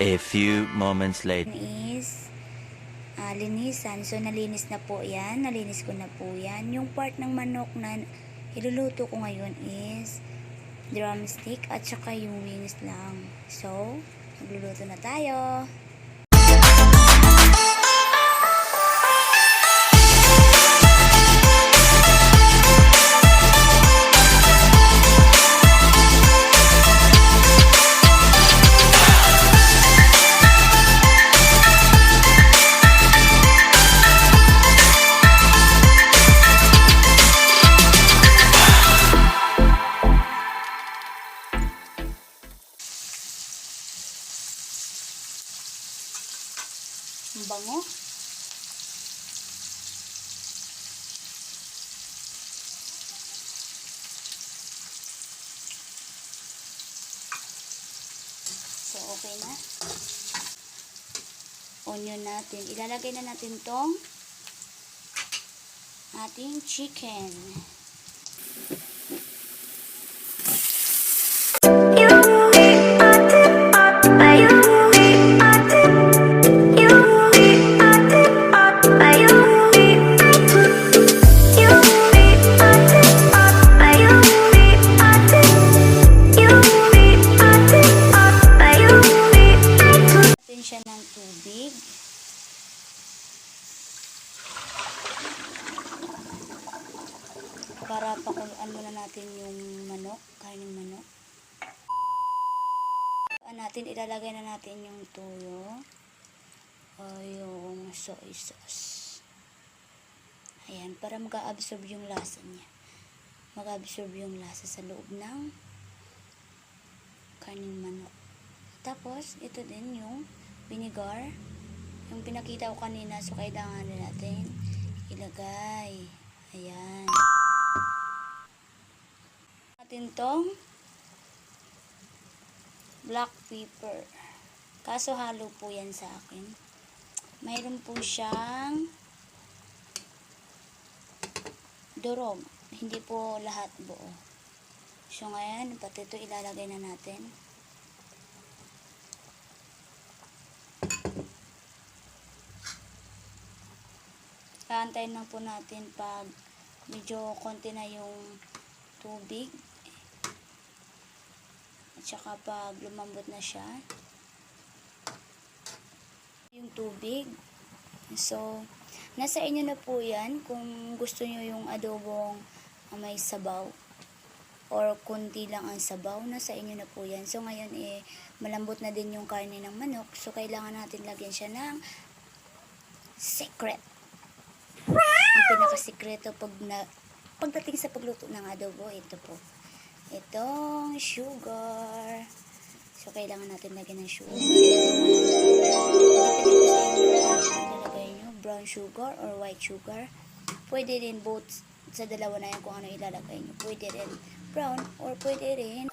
A few moments later. Is linisan. So, nalinis na po yan. Nalinis ko na po yan. Yung part ng manok na iluluto ko ngayon is drumstick at saka yung wings lang. So, magluluto na tayo. Ang bango. So, okay na. Onion natin. Ilalagay na natin tong ating chicken. Siya ng tubig. Para pakuluan muna natin yung manok, kainin manok. Ilalagay na natin yung toyo o yung soy sauce. Ayan, para mag-absorb yung lasa niya. Mag-absorb yung lasa sa loob ng kaning manok. Tapos, ito din yung vinegar. Yung pinakita ko kanina, so kailangan natin ilagay. Ayan. Natin tong black pepper. Kaso halo po yan sa akin. Mayroon po siyang durog. Hindi po lahat buo. So ngayon, pati ito ilalagay na natin. Kaantayin lang po natin pag medyo konti na yung tubig. At saka pag lumambot na siya yung tubig. So, nasa inyo na po yan kung gusto nyo yung adobong may sabaw or kunti lang ang sabaw, nasa inyo na po yan. So, ngayon malambot na din yung karne ng manok. So, kailangan natin lagyan siya ng secret. Ang pinakasikreto pagdating sa pagluto ng adobo, ito po. Itong sugar. So, kailangan natin lagyan ng sugar. Depende po sa inyo kung ilalagay nyo, brown sugar or white sugar. Pwede rin both sa dalawa na yan kung ano ilalagay nyo. Pwede rin brown or pwede rin